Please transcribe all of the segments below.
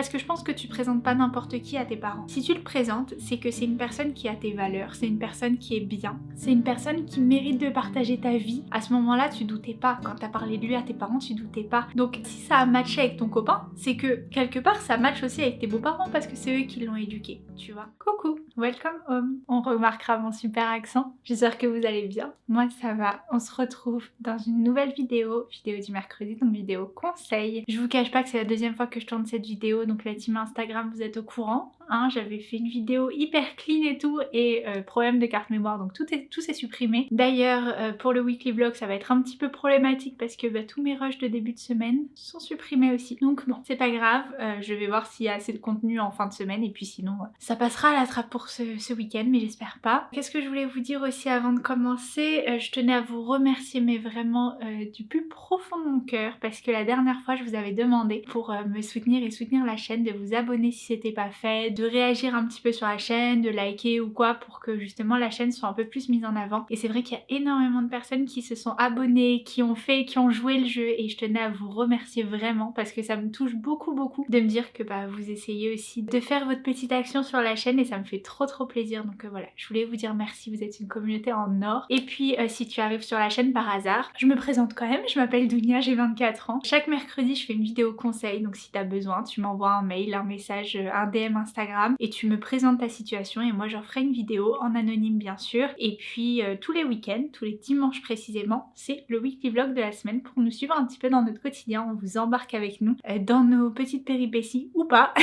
parce que je pense que tu présentes pas n'importe qui à tes parents. Si tu le présentes, c'est que c'est une personne qui a tes valeurs, c'est une personne qui est bien, c'est une personne qui mérite de partager ta vie. À ce moment-là, tu doutais pas. Quand t'as parlé de lui à tes parents, tu doutais pas. Donc si ça a matché avec ton copain, c'est que quelque part ça match aussi avec tes beaux-parents parce que c'est eux qui l'ont éduqué, tu vois. Coucou, welcome home. On remarquera mon super accent. J'espère que vous allez bien. Moi ça va. On se retrouve dans une nouvelle vidéo du mercredi, donc vidéo conseil. Je vous cache pas que c'est la deuxième fois que je tourne cette vidéo, donc la team Instagram vous êtes au courant. Hein, j'avais fait une vidéo hyper clean et tout, et problème de carte mémoire, donc tout s'est supprimé. D'ailleurs, pour le weekly vlog, ça va être un petit peu problématique parce que tous mes rushs de début de semaine sont supprimés aussi. Donc bon, c'est pas grave, je vais voir s'il y a assez de contenu en fin de semaine, et puis sinon, ça passera à la trappe pour ce week-end, mais j'espère pas. Qu'est-ce que je voulais vous dire aussi avant de commencer? Je tenais à vous remercier, mais vraiment du plus profond de mon cœur, parce que la dernière fois, je vous avais demandé pour me soutenir et soutenir la chaîne, de vous abonner si c'était pas fait, de réagir un petit peu sur la chaîne, de liker ou quoi, pour que justement la chaîne soit un peu plus mise en avant. Et c'est vrai qu'il y a énormément de personnes qui se sont abonnées, qui ont joué le jeu, et je tenais à vous remercier vraiment parce que ça me touche beaucoup de me dire que vous essayez aussi de faire votre petite action sur la chaîne, et ça me fait trop plaisir. Donc voilà, je voulais vous dire merci, vous êtes une communauté en or. Et puis si tu arrives sur la chaîne par hasard, je me présente quand même, je m'appelle Dounia, j'ai 24 ans. Chaque mercredi je fais une vidéo conseil, donc si t'as besoin, tu m'envoies un mail, un message, un DM Instagram, et tu me présentes ta situation, et moi j'en ferai une vidéo en anonyme bien sûr. Et puis tous les week-ends, tous les dimanches précisément, c'est le weekly vlog de la semaine pour nous suivre un petit peu dans notre quotidien. On vous embarque avec nous dans nos petites péripéties ou pas,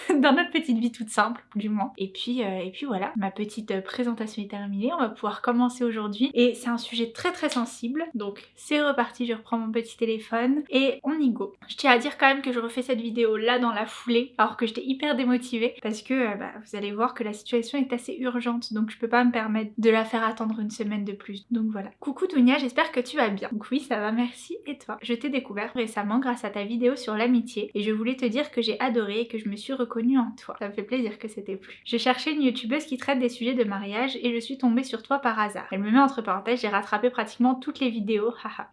dans notre petite vie toute simple du moins. Et puis voilà, ma petite présentation est terminée, on va pouvoir commencer aujourd'hui, et c'est un sujet très sensible, donc c'est reparti, je reprends mon petit téléphone et on y go. Je tiens à dire quand même que je refais cette vidéo là dans la foulée, alors que j'étais hyper démotivée, parce que vous allez voir que la situation est assez urgente, donc je peux pas me permettre de la faire attendre une semaine de plus. Donc voilà. Coucou Dounia, j'espère que tu vas bien. Donc oui, ça va, merci. Et toi? Je t'ai découvert récemment grâce à ta vidéo sur l'amitié, et je voulais te dire que j'ai adoré et que je me suis reconnue en toi. Ça me fait plaisir que c'était plu. Je cherchais une youtubeuse qui traite des sujets de mariage et je suis tombée sur toi par hasard. Elle me met entre parenthèses, j'ai rattrapé pratiquement toutes les vidéos, haha.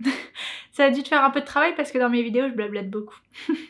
Ça a dû te faire un peu de travail parce que dans mes vidéos je blablate beaucoup.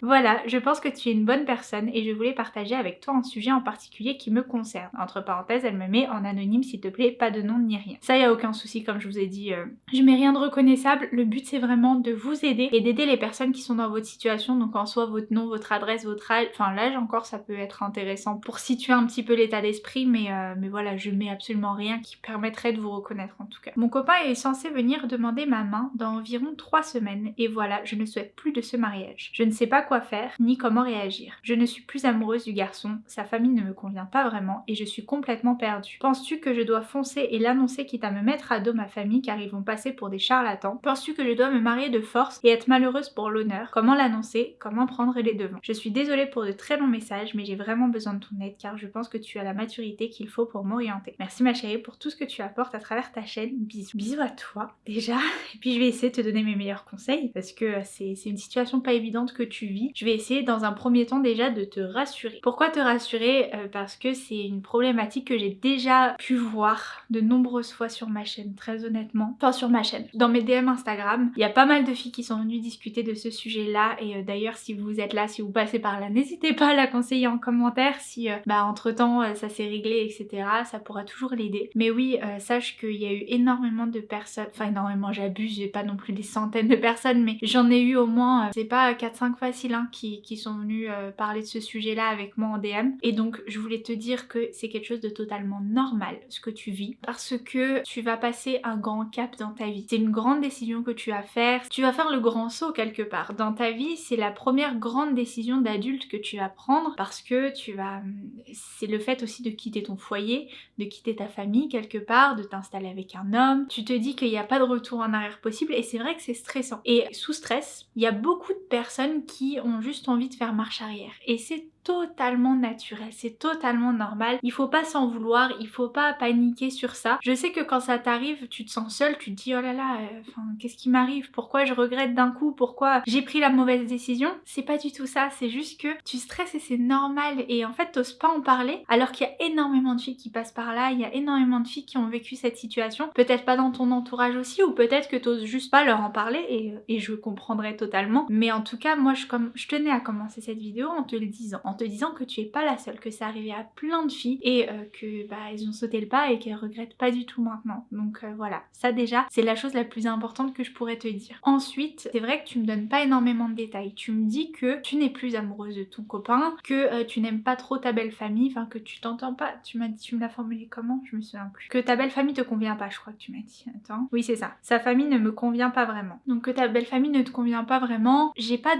Voilà, je pense que tu es une bonne personne et je voulais partager avec toi un sujet en particulier qui me concerne. Entre parenthèses, elle me met en anonyme s'il te plaît, pas de nom ni rien. Ça y a aucun souci, comme je vous ai dit, je mets rien de reconnaissable. Le but c'est vraiment de vous aider et d'aider les personnes qui sont dans votre situation, donc en soi votre nom, votre adresse, votre âge, enfin l'âge encore ça peut être intéressant pour situer un petit peu l'état d'esprit, mais voilà, je mets absolument rien qui permettrait de vous reconnaître en tout cas. Mon copain est censé venir demander ma main dans environ 3 semaines et voilà, je ne souhaite plus de ce mariage. Je ne sais pas quoi faire ni comment réagir. Je ne suis plus amoureuse du garçon, sa famille ne me convient pas vraiment et je suis complètement perdue. Penses-tu que je dois foncer et l'annoncer quitte à me mettre à dos ma famille car ils vont passer pour des charlatans? Penses-tu que je dois me marier de force et être malheureuse pour l'honneur? Comment l'annoncer? Comment prendre les devants? Je suis désolée pour de très longs messages, mais j'ai vraiment besoin de ton aide car je pense que tu as la maturité qu'il faut pour m'orienter. Merci ma chérie pour tout ce que tu apportes à travers ta chaîne. Bisous. Bisous à toi déjà. Et puis je vais essayer de te donner mes meilleurs conseils parce que c'est une situation pas évidente que tu vis. Je vais essayer dans un premier temps déjà de te rassurer. Pourquoi te rassurer? Parce que c'est une problématique que j'ai déjà pu voir de nombreuses fois sur ma chaîne, très honnêtement. Enfin sur ma chaîne. Dans mes DM Instagram, il y a pas mal de filles qui sont venues discuter de ce sujet-là et d'ailleurs si vous êtes là, si vous passez par là, n'hésitez pas à la conseiller en commentaire si entre temps ça s'est réglé, etc. Ça pourra toujours l'aider. Mais oui, sache qu'il y a eu énormément de personnes, enfin énormément, j'abuse, j'ai pas non plus des centaines de personnes, mais j'en ai eu au moins, c'est pas 4-5 faciles hein, qui sont venus parler de ce sujet-là avec moi en DM. Et donc je voulais te dire que c'est quelque chose de totalement normal ce que tu vis, parce que tu vas passer un grand cap dans ta vie. C'est une grande décision que tu vas faire. Tu vas faire le grand saut quelque part. Dans ta vie, c'est la première grande décision d'adulte que tu vas prendre parce que c'est le fait aussi de quitter ton foyer, de quitter ta famille quelque part, de t'installer avec un homme. Tu te dis qu'il n'y a pas de retour en arrière possible et c'est vrai que c'est stressant. Et sous stress, il y a beaucoup de personnes qui ont juste envie de faire marche arrière. Et c'est totalement naturel, c'est totalement normal. Il faut pas s'en vouloir, il faut pas paniquer sur ça. Je sais que quand ça t'arrive, tu te sens seule, tu te dis oh là là, qu'est-ce qui m'arrive? Pourquoi je regrette d'un coup? Pourquoi j'ai pris la mauvaise décision? C'est pas du tout ça, c'est juste que tu stresses et c'est normal et en fait t'oses pas en parler alors qu'il y a énormément de filles qui passent par là, il y a énormément de filles qui ont vécu cette situation, peut-être pas dans ton entourage aussi ou peut-être que t'oses juste pas leur en parler et je comprendrais totalement. Mais en tout cas, moi je tenais à commencer cette vidéo en te le disant, en te disant que tu es pas la seule, que c'est arrivé à plein de filles et que bah elles ont sauté le pas et qu'elles regrettent pas du tout maintenant. Donc voilà, ça déjà c'est la chose la plus importante que je pourrais te dire. Ensuite, c'est vrai que tu me donnes pas énormément de détails. Tu me dis que tu n'es plus amoureuse de ton copain, que tu n'aimes pas trop ta belle famille, enfin que tu t'entends pas. Tu m'as dit, tu me l'as formulé comment? Je me souviens plus. Que ta belle famille te convient pas, je crois que tu m'as dit. Attends. Oui, c'est ça. Sa famille ne me convient pas vraiment. Donc que ta belle famille ne te convient pas vraiment, j'ai pas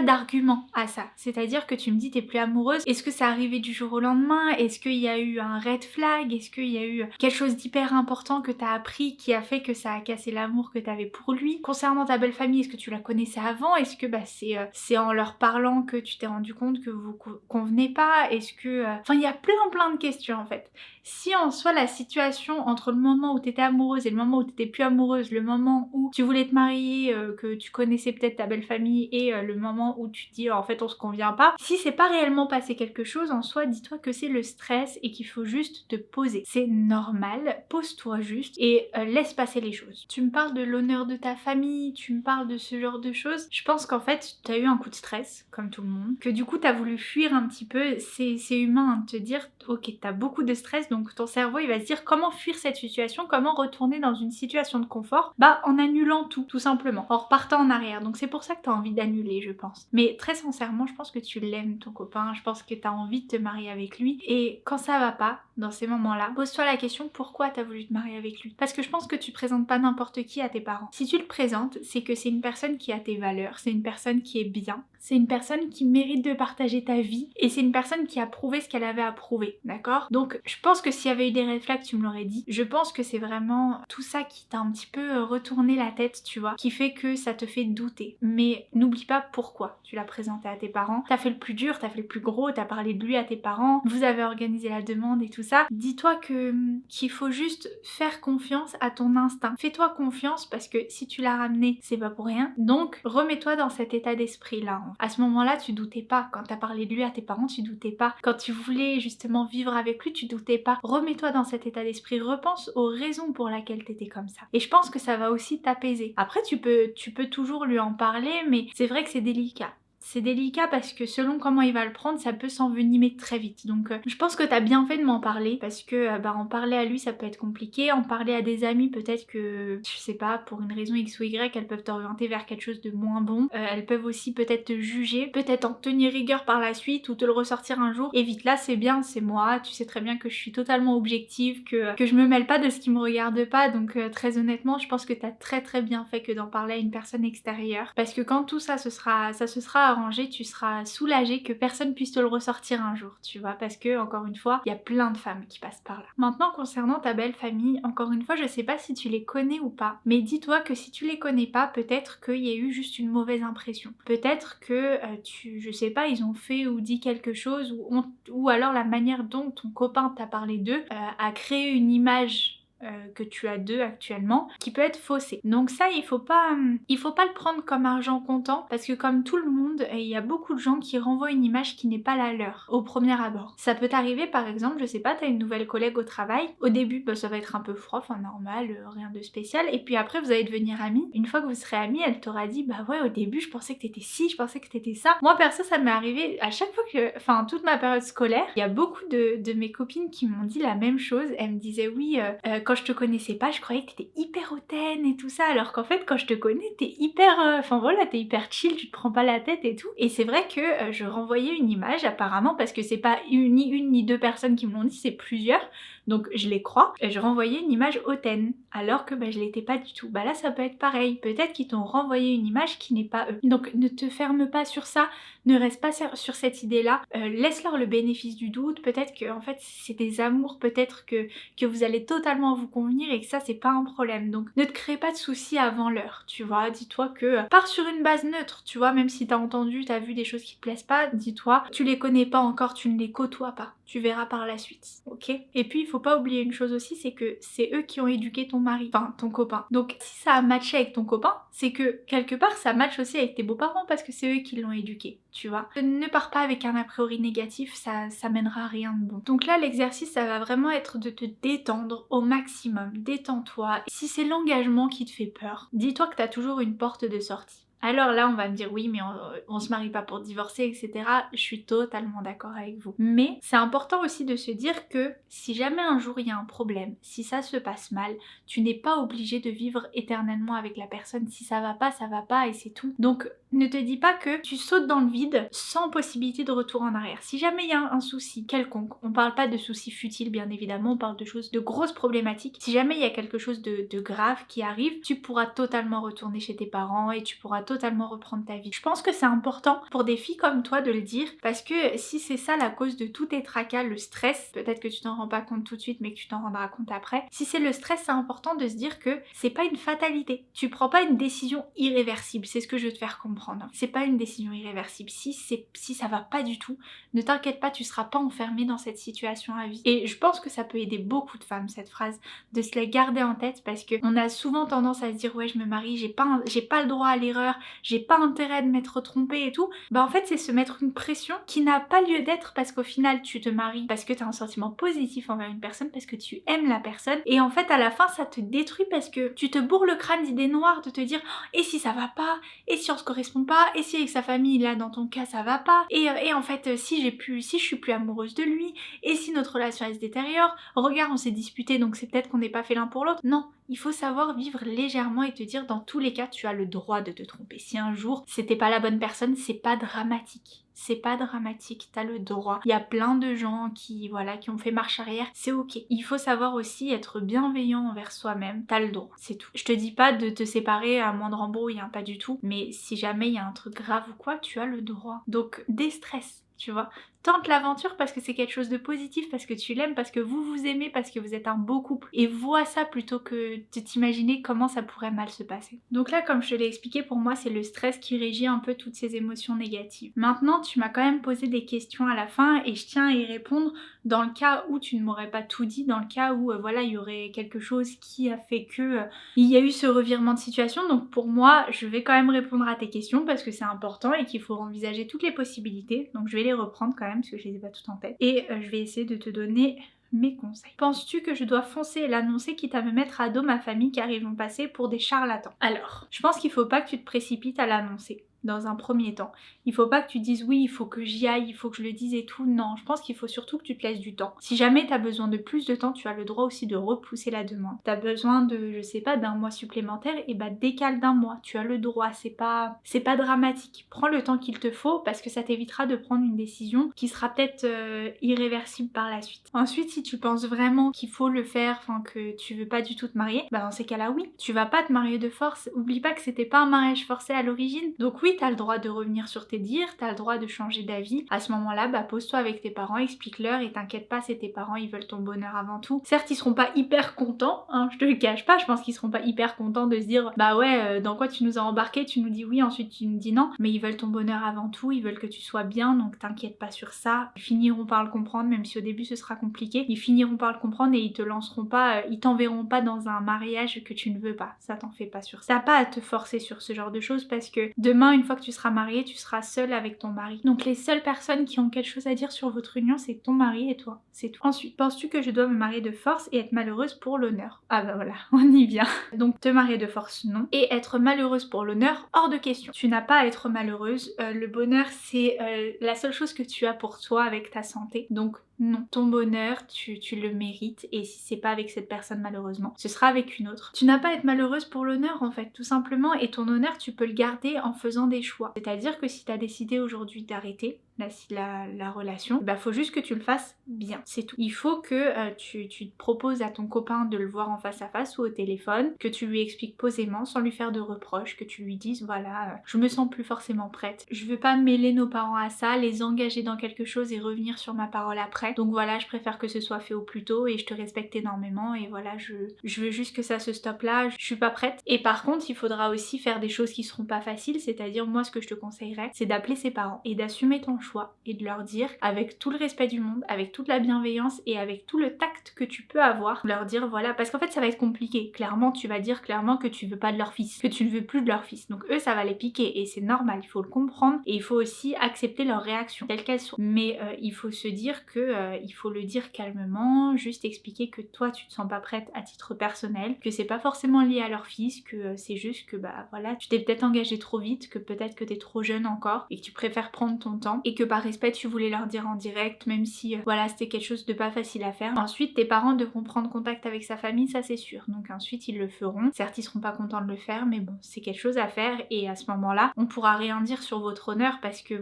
d'argument à ça. C'est-à-dire que tu me dis t'es plus amoureuse. Est-ce que c'est arrivé du jour au lendemain? Est-ce qu'il y a eu un red flag? Est-ce qu'il y a eu quelque chose d'hyper important que t'as appris qui a fait que ça a cassé l'amour que t'avais pour lui? Concernant ta belle famille, est-ce que tu la connaissais avant? Est-ce que bah c'est en leur parlant que tu t'es rendu compte que vous convenez pas? Est-ce que... Enfin, il y a plein de questions en fait. Si en soi la situation entre le moment où t'étais amoureuse et le moment où t'étais plus amoureuse, le moment où tu voulais te marier, que tu connaissais peut-être ta belle famille et le moment où tu te dis en fait on se convient pas, si c'est pas réellement passé quelque chose en soi, dis-toi que c'est le stress et qu'il faut juste te poser. C'est normal, pose-toi juste et laisse passer les choses. Tu me parles de l'honneur de ta famille, tu me parles de ce genre de choses. Je pense qu'en fait t'as eu un coup de stress, comme tout le monde, que du coup t'as voulu fuir un petit peu. C'est humain hein, de te dire ok t'as beaucoup de stress, donc ton cerveau il va se dire comment fuir cette situation, comment retourner dans une situation de confort, bah en annulant tout simplement, en repartant en arrière. Donc c'est pour ça que t'as envie d'annuler je pense. Mais très sincèrement je pense que tu l'aimes ton copain, je pense que t'as envie de te marier avec lui et quand ça va pas, dans ces moments-là, pose-toi la question pourquoi t'as voulu te marier avec lui. Parce que je pense que tu présentes pas n'importe qui à tes parents. Si tu le présentes, c'est que c'est une personne qui a tes valeurs, c'est une personne qui est bien, c'est une personne qui mérite de partager ta vie et c'est une personne qui a prouvé ce qu'elle avait à prouver, d'accord? Donc je pense que s'il y avait eu des red flags, tu me l'aurais dit. Je pense que c'est vraiment tout ça qui t'a un petit peu retourné la tête, tu vois, qui fait que ça te fait douter. Mais n'oublie pas pourquoi tu l'as présenté à tes parents. T'as fait le plus dur, t'as fait le plus gros, t'as parlé de lui à tes parents, vous avez organisé la demande et tout ça. Dis-toi qu'il faut juste faire confiance à ton instinct. Fais-toi confiance parce que si tu l'as ramené, c'est pas pour rien. Donc remets-toi dans cet état d'esprit là. À ce moment-là, tu doutais pas. Quand t'as parlé de lui à tes parents, tu doutais pas. Quand tu voulais justement vivre avec lui, tu doutais pas. Remets-toi dans cet état d'esprit. Repense aux raisons pour lesquelles t'étais comme ça. Et je pense que ça va aussi t'apaiser. Après, tu peux toujours lui en parler, mais c'est vrai que c'est délicat. C'est délicat parce que selon comment il va le prendre, ça peut s'envenimer très vite. Donc je pense que t'as bien fait de m'en parler parce que en parler à lui ça peut être compliqué. En parler à des amis peut-être que, je sais pas, pour une raison X ou Y, elles peuvent t'orienter vers quelque chose de moins bon. Elles peuvent aussi peut-être te juger, peut-être en tenir rigueur par la suite ou te le ressortir un jour. Évite là, c'est bien, c'est moi. Tu sais très bien que je suis totalement objective, que je me mêle pas de ce qui me regarde pas. Donc très honnêtement, je pense que t'as très bien fait que d'en parler à une personne extérieure. Parce que quand tout ça se sera arrangé, tu seras soulagé que personne puisse te le ressortir un jour, tu vois, parce que encore une fois, il y a plein de femmes qui passent par là. Maintenant, concernant ta belle famille, encore une fois, je sais pas si tu les connais ou pas, mais dis-toi que si tu les connais pas, peut-être qu'il y a eu juste une mauvaise impression. Peut-être que je sais pas, ils ont fait ou dit quelque chose, ou alors la manière dont ton copain t'a parlé d'eux a créé une image que tu as d'eux actuellement qui peut être faussée. Donc ça il faut pas le prendre comme argent comptant parce que comme tout le monde il y a beaucoup de gens qui renvoient une image qui n'est pas la leur au premier abord. Ça peut t'arriver par exemple, je sais pas, t'as une nouvelle collègue au travail, au début ça va être un peu froid, enfin normal, rien de spécial, et puis après vous allez devenir amis. Une fois que vous serez amis, elle t'aura dit bah ouais au début je pensais que t'étais ci, je pensais que t'étais ça. Moi perso ça m'est arrivé à chaque fois que, enfin toute ma période scolaire, il y a beaucoup de mes copines qui m'ont dit la même chose. Elles me disaient oui quand je te connaissais pas, je croyais que t'étais hyper hautaine et tout ça, alors qu'en fait quand je te connais, t'es hyper, enfin voilà, t'es hyper chill, tu te prends pas la tête et tout. Et c'est vrai que je renvoyais une image apparemment, parce que c'est pas ni une ni deux personnes qui me l'ont dit, c'est plusieurs, donc je les crois, et je renvoyais une image hautaine, alors que je l'étais pas du tout. Bah là ça peut être pareil, peut-être qu'ils t'ont renvoyé une image qui n'est pas eux. Donc ne te ferme pas sur ça, ne reste pas sur cette idée-là, laisse-leur le bénéfice du doute, peut-être que en fait c'est des amours, peut-être que vous allez totalement vous convenir et que ça c'est pas un problème. Donc ne te crée pas de soucis avant l'heure, tu vois, dis-toi que pars sur une base neutre, tu vois, même si t'as entendu, t'as vu des choses qui te plaisent pas, dis-toi, tu les connais pas encore, tu ne les côtoies pas. Tu verras par la suite, ok? Et puis il faut pas oublier une chose aussi, c'est que c'est eux qui ont éduqué ton mari, enfin ton copain. Donc si ça a matché avec ton copain, c'est que quelque part ça matche aussi avec tes beaux-parents parce que c'est eux qui l'ont éduqué, tu vois. Ne pars pas avec un a priori négatif, ça mènera à rien de bon. Donc là l'exercice ça va vraiment être de te détendre au maximum, détends-toi. Si c'est l'engagement qui te fait peur, dis-toi que t'as toujours une porte de sortie. Alors là, on va me dire oui, mais on se marie pas pour divorcer, etc. Je suis totalement d'accord avec vous. Mais c'est important aussi de se dire que si jamais un jour il y a un problème, si ça se passe mal, tu n'es pas obligé de vivre éternellement avec la personne. Si ça va pas et c'est tout. Donc ne te dis pas que tu sautes dans le vide sans possibilité de retour en arrière. Si jamais il y a un souci quelconque, on parle pas de soucis futiles bien évidemment, on parle de choses, de grosses problématiques. Si jamais il y a quelque chose de grave qui arrive, tu pourras totalement retourner chez tes parents et tu pourras totalement reprendre ta vie. Je pense que c'est important pour des filles comme toi de le dire, parce que si c'est ça la cause de tous tes tracas, le stress, peut-être que tu t'en rends pas compte tout de suite mais que tu t'en rendras compte après, si c'est le stress, c'est important de se dire que c'est pas une fatalité. Tu prends pas une décision irréversible, c'est ce que je veux te faire comprendre. C'est pas une décision irréversible. Si ça va pas du tout, ne t'inquiète pas, tu seras pas enfermé dans cette situation à vie. Et je pense que ça peut aider beaucoup de femmes, cette phrase, de se la garder en tête, parce que on a souvent tendance à se dire ouais, je me marie, j'ai pas le droit à l'erreur, j'ai pas intérêt de m'être trompée et tout. Bah en fait, c'est se mettre une pression qui n'a pas lieu d'être, parce qu'au final, tu te maries parce que tu as un sentiment positif envers une personne, parce que tu aimes la personne, et en fait à la fin ça te détruit parce que tu te bourres le crâne d'idées noires, de te dire et si ça va pas, et si on se correspond pas, et si avec sa famille là dans ton cas ça va pas, et en fait si je suis plus amoureuse de lui, et si notre relation elle se détériore, regarde on s'est disputé donc c'est peut-être qu'on n'est pas fait l'un pour l'autre. Non, il faut savoir vivre légèrement et te dire dans tous les cas tu as le droit de te tromper. Si un jour c'était pas la bonne personne, c'est pas dramatique. C'est pas dramatique, t'as le droit. Il y a plein de gens qui ont fait marche arrière, c'est ok. Il faut savoir aussi être bienveillant envers soi-même, t'as le droit, c'est tout. Je te dis pas de te séparer à moindre embrouille, hein, pas du tout, mais si jamais il y a un truc grave ou quoi, tu as le droit. Donc déstresse, tu vois. Tente l'aventure parce que c'est quelque chose de positif, parce que tu l'aimes, parce que vous vous aimez, parce que vous êtes un beau couple. Et vois ça plutôt que de t'imaginer comment ça pourrait mal se passer. Donc là, comme je te l'ai expliqué, pour moi, c'est le stress qui régit un peu toutes ces émotions négatives. Maintenant, tu m'as quand même posé des questions à la fin et je tiens à y répondre dans le cas où tu ne m'aurais pas tout dit, dans le cas où il y aurait quelque chose qui a fait que il y a eu ce revirement de situation. Donc pour moi, je vais quand même répondre à tes questions parce que c'est important et qu'il faut envisager toutes les possibilités. Donc je vais les reprendre quand même parce que je les ai pas toutes en tête. Et je vais essayer de te donner mes conseils. Penses-tu que je dois foncer et l'annoncer quitte à me mettre à dos ma famille car ils vont passer pour des charlatans? Alors, je pense qu'il faut pas que tu te précipites à l'annoncer. Dans un premier temps. Il faut pas que tu dises oui, il faut que j'y aille, il faut que je le dise et tout. Non, je pense qu'il faut surtout que tu te laisses du temps. Si jamais tu as besoin de plus de temps, tu as le droit aussi de repousser la demande. Tu as besoin de, je sais pas, d'un mois supplémentaire, et bah décale d'un mois. Tu as le droit, c'est pas dramatique. Prends le temps qu'il te faut parce que ça t'évitera de prendre une décision qui sera peut-être irréversible par la suite. Ensuite, si tu penses vraiment qu'il faut le faire, enfin que tu veux pas du tout te marier, bah dans ces cas-là, oui. Tu vas pas te marier de force. Oublie pas que c'était pas un mariage forcé à l'origine. Donc oui, t'as le droit de revenir sur tes dires, t'as le droit de changer d'avis. À ce moment-là, bah pose-toi avec tes parents, explique-leur et t'inquiète pas, c'est tes parents, ils veulent ton bonheur avant tout. Certes, ils seront pas hyper contents, hein, je te le cache pas, je pense qu'ils seront pas hyper contents de se dire bah ouais, dans quoi tu nous as embarqué, tu nous dis oui, ensuite tu nous dis non, mais ils veulent ton bonheur avant tout, ils veulent que tu sois bien, donc t'inquiète pas sur ça. Ils finiront par le comprendre, même si au début ce sera compliqué, ils finiront par le comprendre et ils te lanceront pas, ils t'enverront pas dans un mariage que tu ne veux pas, ça t'en fais pas sur ça. T'as pas à te forcer sur ce genre de choses parce que demain, une fois que tu seras mariée, tu seras seule avec ton mari. Donc les seules personnes qui ont quelque chose à dire sur votre union, c'est ton mari et toi. C'est tout. Ensuite, penses-tu que je dois me marier de force et être malheureuse pour l'honneur? Ah bah voilà, on y vient. Donc te marier de force, non. Et être malheureuse pour l'honneur, hors de question. Tu n'as pas à être malheureuse. Le bonheur, c'est la seule chose que tu as pour toi avec ta santé. Donc non, ton bonheur, tu le mérites et si c'est pas avec cette personne malheureusement, ce sera avec une autre. Tu n'as pas à être malheureuse pour l'honneur en fait, tout simplement, et ton honneur tu peux le garder en faisant des choix. C'est-à-dire que si tu as décidé aujourd'hui d'arrêter la relation, bah faut juste que tu le fasses bien, c'est tout. Il faut que tu te proposes à ton copain de le voir en face à face ou au téléphone, que tu lui expliques posément sans lui faire de reproches, que tu lui dises voilà, je me sens plus forcément prête, je veux pas mêler nos parents à ça, les engager dans quelque chose et revenir sur ma parole après, donc voilà, je préfère que ce soit fait au plus tôt et je te respecte énormément et voilà, je veux juste que ça se stoppe là, je suis pas prête. Et par contre, il faudra aussi faire des choses qui seront pas faciles, c'est-à-dire moi ce que je te conseillerais, c'est d'appeler ses parents et d'assumer ton choix. choix et de leur dire avec tout le respect du monde, avec toute la bienveillance et avec tout le tact que tu peux avoir, leur dire voilà, parce qu'en fait ça va être compliqué. Clairement, tu vas dire clairement que tu veux pas de leur fils, que tu ne veux plus de leur fils. Donc eux, ça va les piquer et c'est normal, il faut le comprendre et il faut aussi accepter leurs réactions telles qu'elles sont. Mais il faut se dire que il faut le dire calmement, juste expliquer que toi tu te sens pas prête à titre personnel, que c'est pas forcément lié à leur fils, que c'est juste que bah voilà, tu t'es peut-être engagée trop vite, que peut-être que t'es trop jeune encore et que tu préfères prendre ton temps et que par respect tu voulais leur dire en direct, même si voilà c'était quelque chose de pas facile à faire. Ensuite tes parents devront prendre contact avec sa famille, ça c'est sûr, donc ensuite ils le feront. Certes ils seront pas contents de le faire, mais bon c'est quelque chose à faire et à ce moment là on pourra rien dire sur votre honneur parce que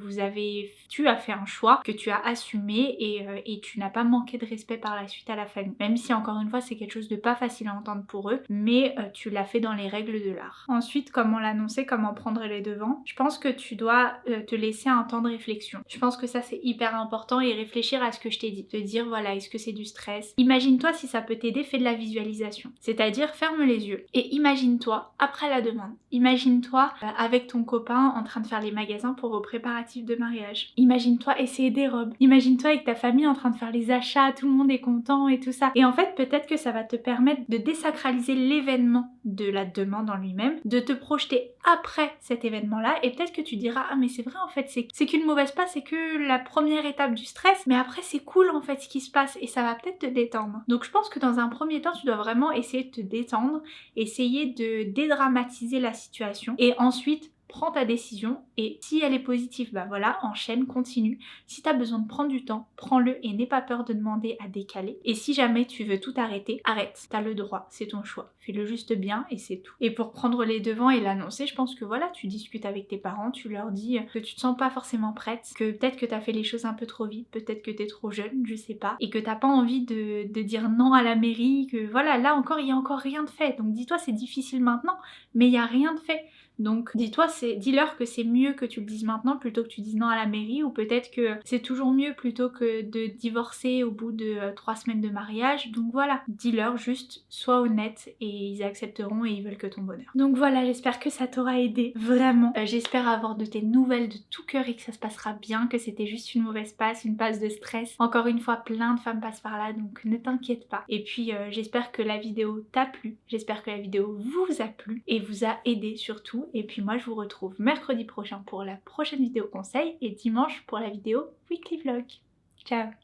tu as fait un choix que tu as assumé et tu n'as pas manqué de respect par la suite à la famille, même si encore une fois c'est quelque chose de pas facile à entendre pour eux, mais tu l'as fait dans les règles de l'art. Ensuite, comment l'annoncer, comment prendre les devants, je pense que tu dois te laisser un temps de réflexion. Je pense que ça c'est hyper important et réfléchir à ce que je t'ai dit, te dire voilà, est-ce que c'est du stress? Imagine-toi si ça peut t'aider, fais de la visualisation, c'est-à-dire ferme les yeux et imagine-toi après la demande, imagine-toi avec ton copain en train de faire les magasins pour vos préparatifs de mariage, imagine-toi essayer des robes, imagine-toi avec ta famille en train de faire les achats, tout le monde est content et tout ça, et en fait peut-être que ça va te permettre de désacraliser l'événement de la demande en lui-même, de te projeter après cet événement là et peut-être que tu diras ah mais c'est vrai en fait c'est qu'une mauvaise passe, c'est que la première étape du stress, mais après c'est cool en fait ce qui se passe et ça va peut-être te détendre. Donc je pense que dans un premier temps tu dois vraiment essayer de te détendre, essayer de dédramatiser la situation et ensuite prends ta décision et si elle est positive, bah voilà, enchaîne, continue. Si t'as besoin de prendre du temps, prends-le et n'aie pas peur de demander à décaler. Et si jamais tu veux tout arrêter, arrête, t'as le droit, c'est ton choix. Fais-le juste bien et c'est tout. Et pour prendre les devants et l'annoncer, je pense que voilà, tu discutes avec tes parents, tu leur dis que tu te sens pas forcément prête, que peut-être que t'as fait les choses un peu trop vite, peut-être que t'es trop jeune, je sais pas, et que t'as pas envie de dire non à la mairie, que voilà, là encore, il y a encore rien de fait. Donc dis-toi, c'est difficile maintenant, mais il y a rien de fait. Donc dis-leur que c'est mieux que tu le dises maintenant plutôt que tu dises non à la mairie, ou peut-être que c'est toujours mieux plutôt que de divorcer au bout de 3 semaines de mariage. Donc voilà, dis-leur juste, sois honnête et ils accepteront et ils veulent que ton bonheur. Donc voilà, j'espère que ça t'aura aidé, vraiment. J'espère avoir de tes nouvelles de tout cœur et que ça se passera bien, que c'était juste une mauvaise passe, une passe de stress. Encore une fois, plein de femmes passent par là, donc ne t'inquiète pas. Et puis j'espère que la vidéo t'a plu, j'espère que la vidéo vous a plu et vous a aidé surtout. Et puis moi je vous retrouve mercredi prochain pour la prochaine vidéo conseil et dimanche pour la vidéo weekly vlog. Ciao!